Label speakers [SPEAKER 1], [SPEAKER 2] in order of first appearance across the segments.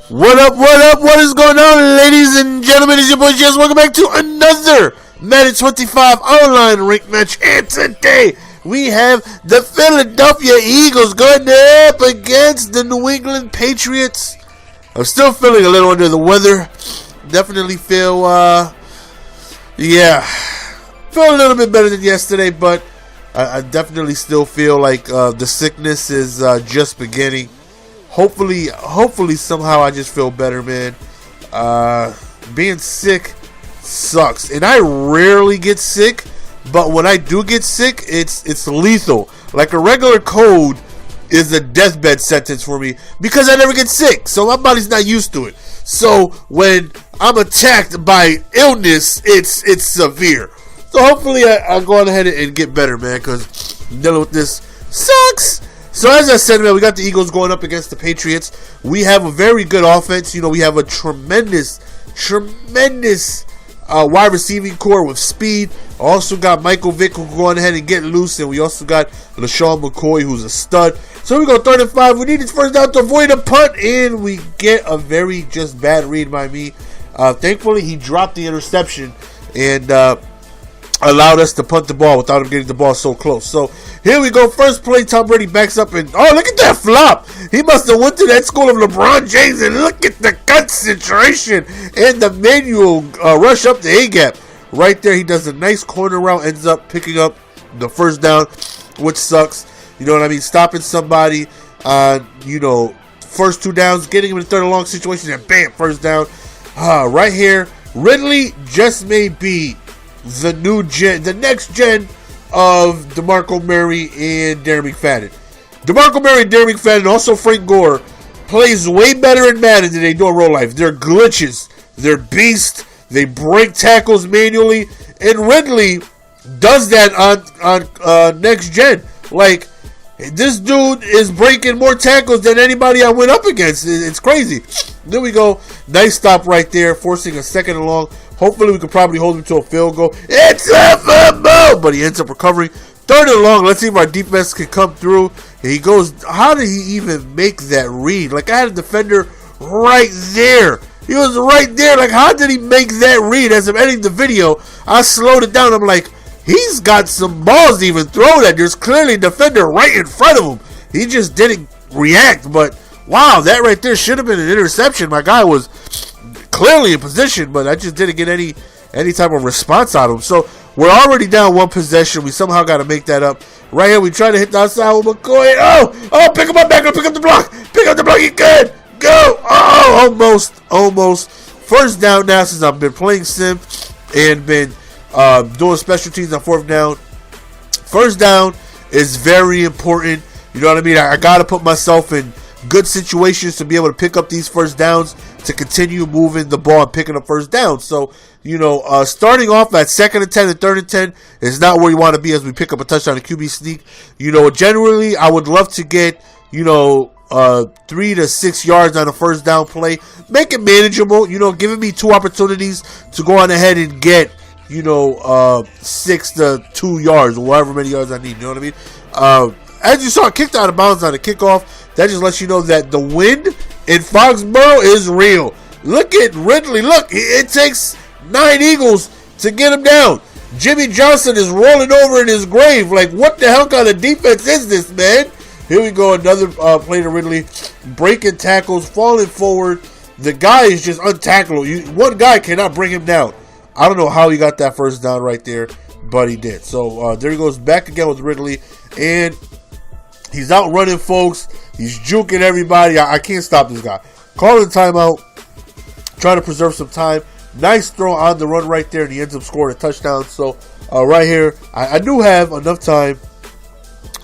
[SPEAKER 1] What up, what is going on, ladies and gentlemen? It's your boy Jazz. Welcome back to another Madden 25 online rank match. And today, we have the Philadelphia Eagles going up against the New England Patriots. I'm still feeling a little under the weather. Definitely feel, feel a little bit better than yesterday, but I definitely still feel like the sickness is just beginning. Hopefully, somehow I just feel better, man. Being sick sucks, and I rarely get sick. But when I do get sick, it's lethal. Like a regular cold is a deathbed sentence for me because I never get sick, so my body's not used to it. So when I'm attacked by illness, it's severe. So hopefully I'll go on ahead and get better, man, because dealing with this sucks. So as I said, man, we got the Eagles going up against the Patriots. We have a very good offense. You know, we have a tremendous wide receiving core with speed. Also got Michael Vick who can go on ahead and get loose. And we also got LaShawn McCoy who's a stud. So we go 3rd and 5. We need this first down to avoid a punt. And we get a very just bad read by me. Thankfully, he dropped the interception and allowed us to punt the ball without him getting the ball so close. So here we go. First play, Tom Brady backs up and look at that flop. He must have went to that school of LeBron James, and look at the concentration and the manual rush up the A-gap. Right there, he does a nice corner route, ends up picking up the first down, which sucks. You know what I mean? Stopping somebody on, first 2 downs, getting him in a 3rd and long situation, and bam, first down. Right here, Ridley just may be the next gen of DeMarco Murray and Darren McFadden. DeMarco Murray and Darren McFadden, also Frank Gore, plays way better in Madden than they do in real life. They're glitches. They're beasts. They break tackles manually. And Ridley does that on next gen. Like, this dude is breaking more tackles than anybody I went up against. It's crazy. There we go. Nice stop right there, forcing a 2nd and long. Hopefully, we could probably hold him to a field goal. It's a fumble! But he ends up recovering. 3rd and long. Let's see if our defense can come through. And he goes, how did he even make that read? Like, I had a defender right there. He was right there. Like, how did he make that read? As I'm editing the video, I slowed it down. I'm like, he's got some balls to even throw that. There's clearly a defender right in front of him. He just didn't react. But, wow, that right there should have been an interception. My guy was clearly in position, but I just didn't get any type of response out of him. So we're already down 1 possession. We somehow got to make that up. Right here, we try to hit the outside with McCoy. Oh, pick him up, back up, pick up the block. Pick up the block, you good. Go. Oh, almost. First down now since I've been playing Sim and been doing special teams on 4th down. First down is very important. You know what I mean? I got to put myself in good situations to be able to pick up these first downs to continue moving the ball and picking up first down. So, starting off at 2nd and 10 and 3rd and 10 is not where you want to be as we pick up a touchdown and QB sneak. Generally, I would love to get, 3 to 6 yards on a first down play. Make it manageable, giving me 2 opportunities to go on ahead and get, 6 to 2 yards or however many yards I need. You know what I mean? As you saw, kicked out of bounds on the kickoff. That just lets you know that the wind in Foxborough is real. Look at Ridley. Look, it takes 9 Eagles to get him down. Jimmy Johnson is rolling over in his grave. Like, what the hell kind of defense is this, man? Here we go. Another play to Ridley. Breaking tackles, falling forward. The guy is just untackleable. One guy cannot bring him down. I don't know how he got that first down right there, but he did. So there he goes back again with Ridley. And he's out running folks. He's juking everybody. I can't stop this guy. Calling timeout. Trying to preserve some time. Nice throw on the run right there. And he ends up scoring a touchdown. So right here, I do have enough time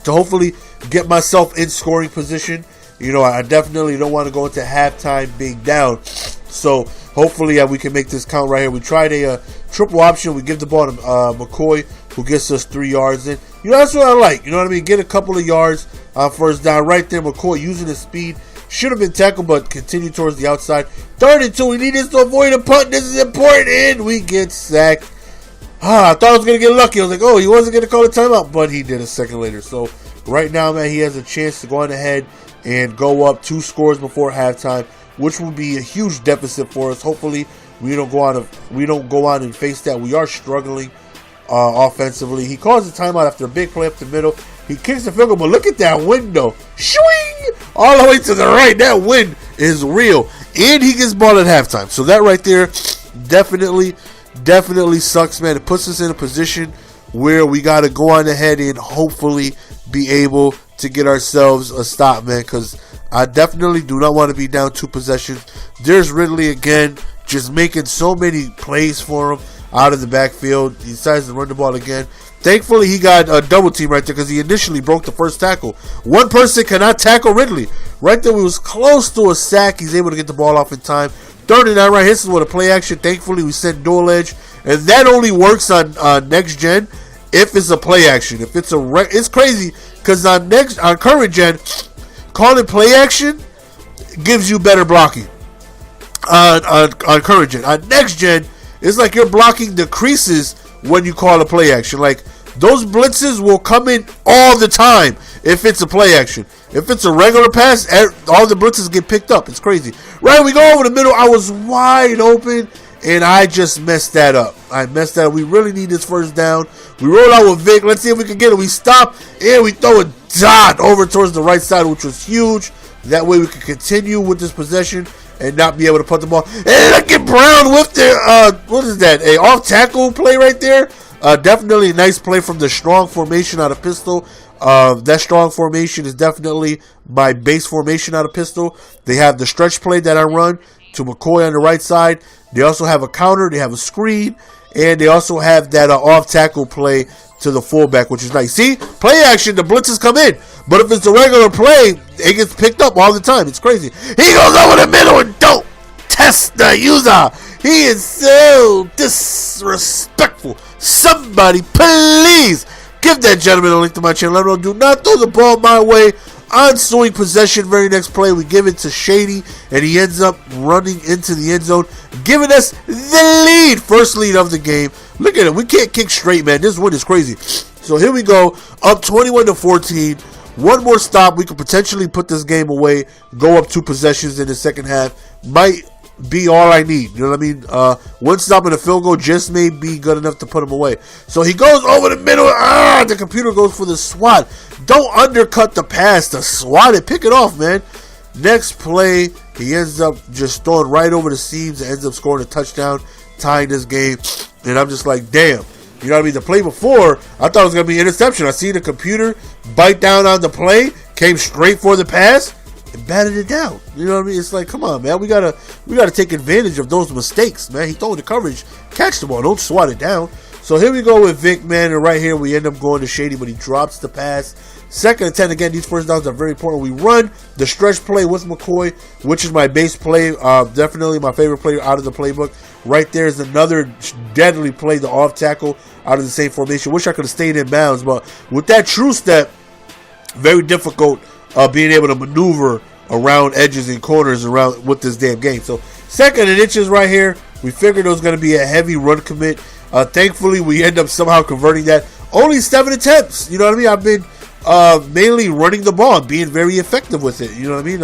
[SPEAKER 1] to hopefully get myself in scoring position. I definitely don't want to go into halftime being down. So hopefully we can make this count right here. We tried a triple option. We give the ball to McCoy, who gets us 3 yards in. That's what I like. You know what I mean? Get a couple of yards on first down. Right there, McCoy using his speed. Should have been tackled, but continued towards the outside. 3rd and 2. We need this to avoid a punt. This is important. And we get sacked. I thought I was going to get lucky. I was like, he wasn't going to call a timeout, but he did a second later. So right now, man, he has a chance to go on ahead and go up 2 scores before halftime. which will be a huge deficit for us. Hopefully, we don't go on and face that. We are struggling offensively. He calls the timeout after a big play up the middle. He kicks the field goal, but look at that window. Swing! All the way to the right. That wind is real. And he gets ball at halftime. So that right there definitely sucks, man. It puts us in a position where we got to go on ahead and hopefully be able to get ourselves a stop, man, because I definitely do not want to be down 2 possessions. There's Ridley again, just making so many plays for him out of the backfield. He decides to run the ball again. Thankfully, he got a double team right there because he initially broke the first tackle. One person cannot tackle Ridley. Right there, we was close to a sack. He's able to get the ball off in time. 3rd and 9 right here. This is with a play action. Thankfully, we sent dual edge. And that only works on next gen if it's a play action. If it's it's crazy because on current gen, calling play action gives you better blocking. On current gen. On next gen, it's like you're blocking the creases when you call a play action. Like, those blitzes will come in all the time if it's a play action. If it's a regular pass, all the blitzes get picked up. It's crazy. Right, we go over the middle. I was wide open, and I just messed that up. We really need this first down. We roll out with Vic. Let's see if we can get it. We stop, and we throw a dot over towards the right side, which was huge. That way we can continue with this possession and not be able to put the ball. And look at Brown with the, what is that, a off-tackle play right there. Definitely a nice play from the strong formation out of pistol. That strong formation is definitely my base formation out of pistol. They have the stretch play that I run to McCoy on the right side. They also have a counter. They have a screen. And they also have that off-tackle play to the fullback, which is nice. See, play action, the blitzes come in. But if it's a regular play, it gets picked up all the time. It's crazy. He goes over the middle and don't test the user. He is so disrespectful. Somebody, please give that gentleman a link to my channel. Let him know, do not throw the ball my way. Ensuing possession, very next play, we give it to Shady, and he ends up running into the end zone, giving us the lead. First lead of the game. Look at it. We can't kick straight, man. This win is crazy. So here we go, up 21-14. One more stop, we could potentially put this game away, go up 2 possessions in the second half. Might be all I need. You know what I mean? One stop and a field goal just may be good enough to put him away. So he goes over the middle. The computer goes for the swat. Don't undercut the pass. To swat it. Pick it off, man. Next play, he ends up just throwing right over the seams and ends up scoring a touchdown, tying this game. And I'm just like, damn. You know what I mean? The play before, I thought it was going to be an interception. I see the computer bite down on the play, came straight for the pass, and batted it down. You know what I mean? It's like, come on, man. We gotta take advantage of those mistakes, man. He throwing the coverage, catch the ball, don't swat it down. So here we go with Vic, man, and right here we end up going to Shady, but he drops the pass. 2nd and 10, again, these first downs are very important. We run the stretch play with McCoy, which is my base play. Definitely my favorite player out of the playbook. Right there is another deadly play, the off tackle out of the same formation. Wish I could have stayed in bounds, but with that true step, very difficult being able to maneuver around edges and corners around with this damn game. So 2nd and inches right here. We figured it was going to be a heavy run commit. Thankfully, we end up somehow converting that. Only 7 attempts. You know what I mean? I've been mainly running the ball and being very effective with it. You know what I mean?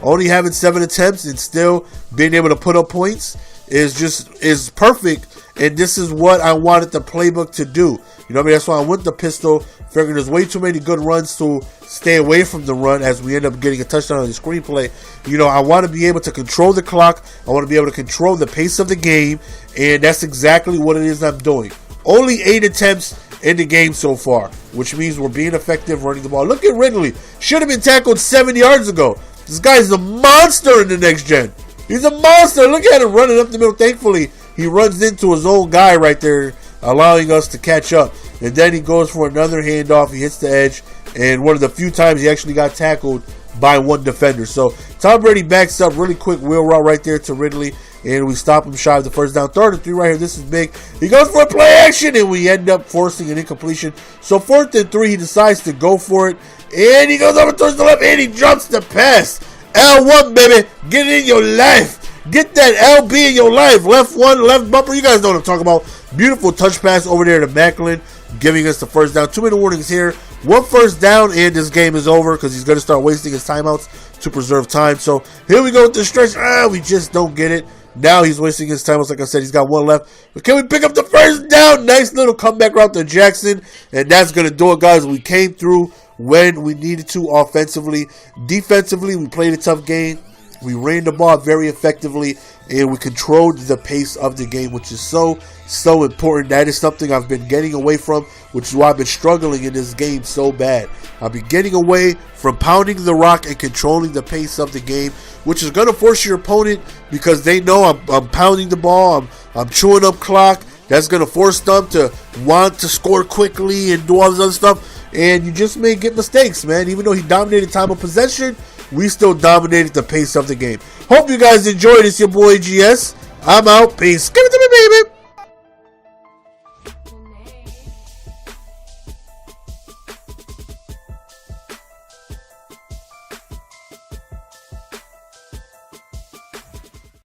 [SPEAKER 1] Only having 7 attempts and still being able to put up points is perfect. And this is what I wanted the playbook to do. You know what I mean? That's why I went the pistol. Figured there's way too many good runs to stay away from the run as we end up getting a touchdown on the screenplay. You know, I want to be able to control the clock. I want to be able to control the pace of the game. And that's exactly what it is I'm doing. Only 8 attempts in the game so far, which means we're being effective running the ball. Look at Ridley. Should have been tackled 7 yards ago. This guy's a monster in the next gen. He's a monster. Look at him running up the middle. Thankfully, he runs into his own guy right there, allowing us to catch up. And then he goes for another handoff. He hits the edge. And one of the few times he actually got tackled by one defender. So Tom Brady backs up really quick wheel route right there to Ridley. And we stop him shy of the first down. 3rd and 3 right here. This is big. He goes for a play action. And we end up forcing an incompletion. So 4th and 3, he decides to go for it. And he goes over towards the left. And he drops the pass. L1, baby. Get it in your life. Get that LB in your life. Left one, left bumper. You guys know what I'm talking about. Beautiful touch pass over there to Macklin, giving us the first down. 2-minute warnings here. 1 first down, and this game is over because he's going to start wasting his timeouts. to preserve time. So here we go with the stretch. We just don't get it. Now he's wasting his time. Like I said, he's got one left. But can we pick up the first down? Nice little comeback route to Jackson. And that's going to do it, guys. We came through when we needed to offensively. Defensively, we played a tough game. We ran the ball very effectively, and we controlled the pace of the game, which is so important. That is something I've been getting away from, which is why I've been struggling in this game so bad. I've been getting away from pounding the rock and controlling the pace of the game, which is going to force your opponent, because they know I'm pounding the ball, I'm chewing up clock. That's going to force them to want to score quickly and do all this other stuff, and you just may get mistakes, man. Even though he dominated time of possession, we still dominated the pace of the game. Hope you guys enjoyed. It's your boy GS. I'm out. Peace. Give it to me, baby.